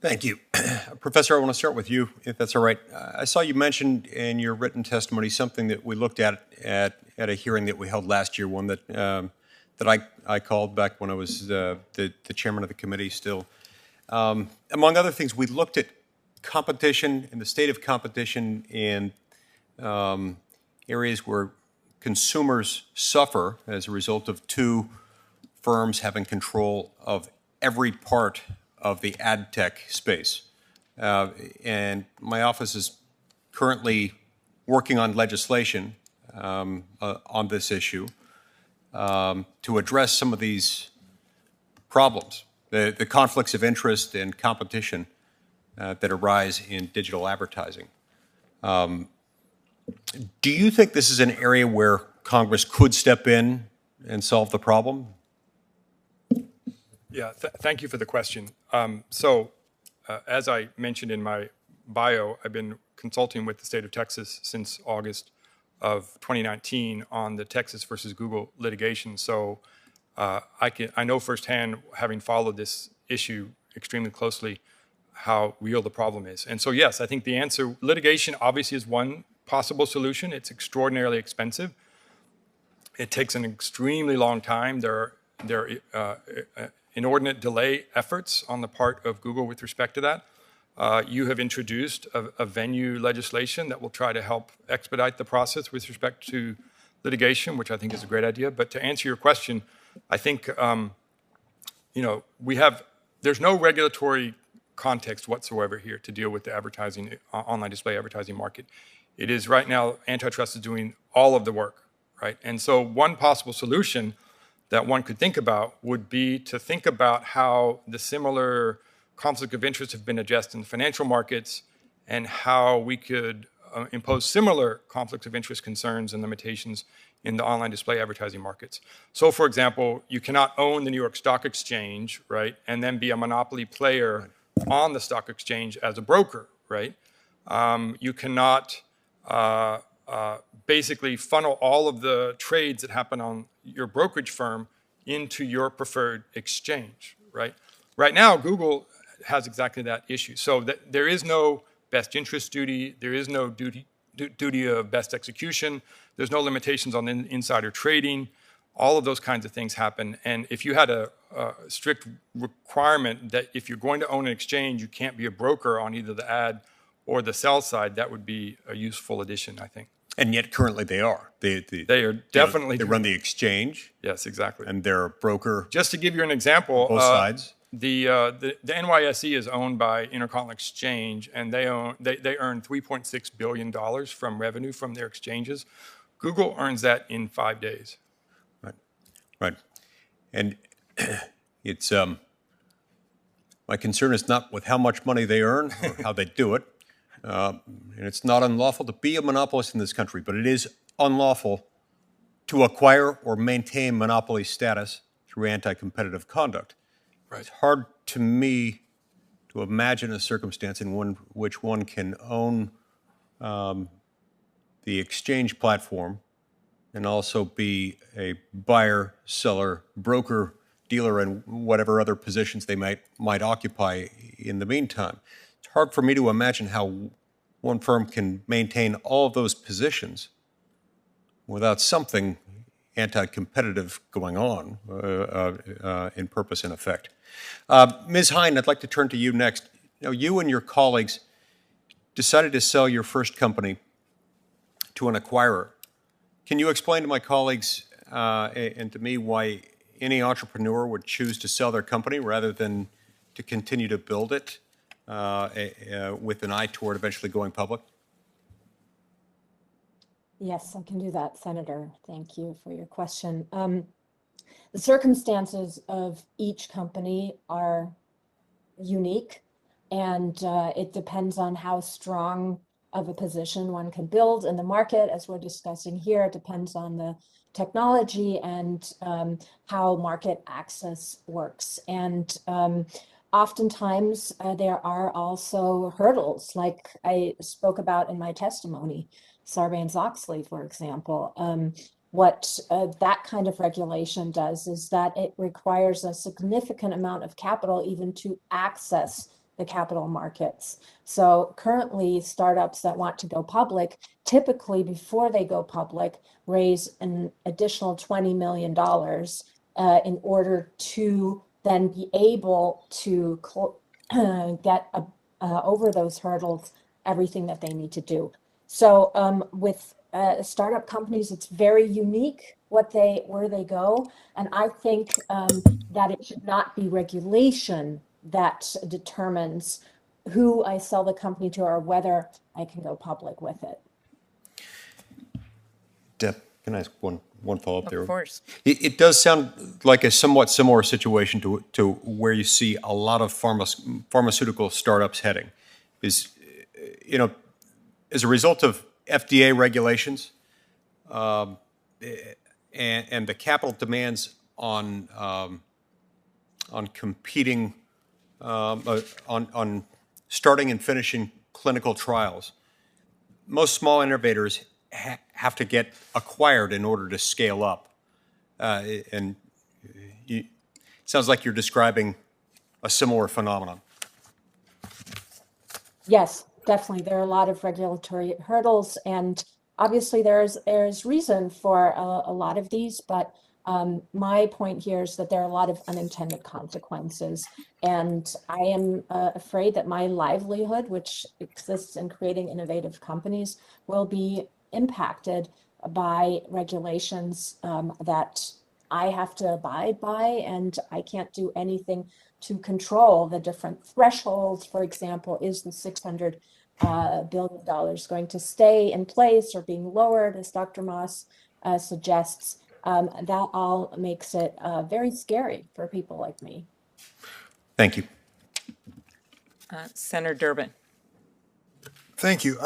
Thank you. Professor, I want to start with you, if that's all right. I saw you mentioned in your written testimony something that we looked at a hearing that we held last year, one that I called back when I was the chairman of the committee still. Among other things, we looked at competition and the state of competition in areas where consumers suffer as a result of two firms having control of every part of the ad tech space. And my office is currently working on legislation on this issue to address some of these problems, the conflicts of interest and competition that arise in digital advertising. Do you think this is an area where Congress could step in and solve the problem? Yeah, thank you for the question. As I mentioned in my bio, I've been consulting with the state of Texas since August of 2019 on the Texas versus Google litigation. So I know firsthand, having followed this issue extremely closely, how real the problem is. And so, yes, I think the answer, litigation obviously is one possible solution. It's extraordinarily expensive. It takes an extremely long time. There are inordinate delay efforts on the part of Google with respect to that. You have introduced a venue legislation that will try to help expedite the process with respect to litigation, which I think is a great idea. But to answer your question, I think there's no regulatory context whatsoever here to deal with the advertising, online display advertising market. It is right now, Antitrust is doing all of the work, right? And so one possible solution that one could think about would be to think about how the similar conflict of interest have been addressed in the financial markets and how we could impose similar conflicts of interest concerns and limitations in the online display advertising markets. So, for example, you cannot own the New York Stock Exchange, right, and then be a monopoly player on the stock exchange as a broker, right? You cannot basically funnel all of the trades that happen on your brokerage firm into your preferred exchange, right? Right now, Google has exactly that issue. So there is no best interest duty. There is no duty of best execution. There's no limitations on insider trading. All of those kinds of things happen. And if you had a strict requirement that if you're going to own an exchange, you can't be a broker on either the ad or the sell side, that would be a useful addition, I think. And yet currently they are. They are definitely. They run the exchange. Yes, exactly. And they're a broker. Just to give you an example. Both sides. The NYSE is owned by Intercontinental Exchange, and they earn $3.6 billion from revenue from their exchanges. Google earns that in 5 days. Right. And it's my concern is not with how much money they earn or how they do it. And it's not unlawful to be a monopolist in this country, but it is unlawful to acquire or maintain monopoly status through anti-competitive conduct. Right. It's hard to me to imagine a circumstance in which one can own the exchange platform and also be a buyer, seller, broker, dealer, and whatever other positions they might occupy in the meantime. It's hard for me to imagine how one firm can maintain all of those positions without something anti-competitive going on in purpose and effect. Ms. Hine, I'd like to turn to you next. You and your colleagues decided to sell your first company to an acquirer. Can you explain to my colleagues and to me why any entrepreneur would choose to sell their company rather than to continue to build it with an eye toward eventually going public? Yes, I can do that, Senator. Thank you for your question. The circumstances of each company are unique, and it depends on how strong of a position one can build in the market. As we're discussing here, it depends on the technology and how market access works. And oftentimes there are also hurdles, like I spoke about in my testimony, Sarbanes-Oxley, for example. What that kind of regulation does is that it requires a significant amount of capital even to access the capital markets. So currently, startups that want to go public, typically before they go public, raise an additional $20 million in order to then be able to get over those hurdles, everything that they need to do. So with startup companies, it's very unique where they go. And I think that it should not be regulation that determines who I sell the company to or whether I can go public with it. Deb, can I ask one follow-up there? Of course. It does sound like a somewhat similar situation to where you see a lot of pharmaceutical startups heading. Is, as a result of FDA regulations and the capital demands on competing, on starting and finishing clinical trials, most small innovators have to get acquired in order to scale up. And it sounds like you're describing a similar phenomenon. Yes, definitely. There are a lot of regulatory hurdles, and obviously there's reason for a lot of these, but my point here is that there are a lot of unintended consequences, and I am afraid that my livelihood, which exists in creating innovative companies, will be impacted by regulations that I have to abide by, and I can't do anything to control the different thresholds. For example, is the $600 billion going to stay in place or being lowered, as Dr. Moss suggests? That all makes it very scary for people like me. Thank you. Senator Durbin. Thank you.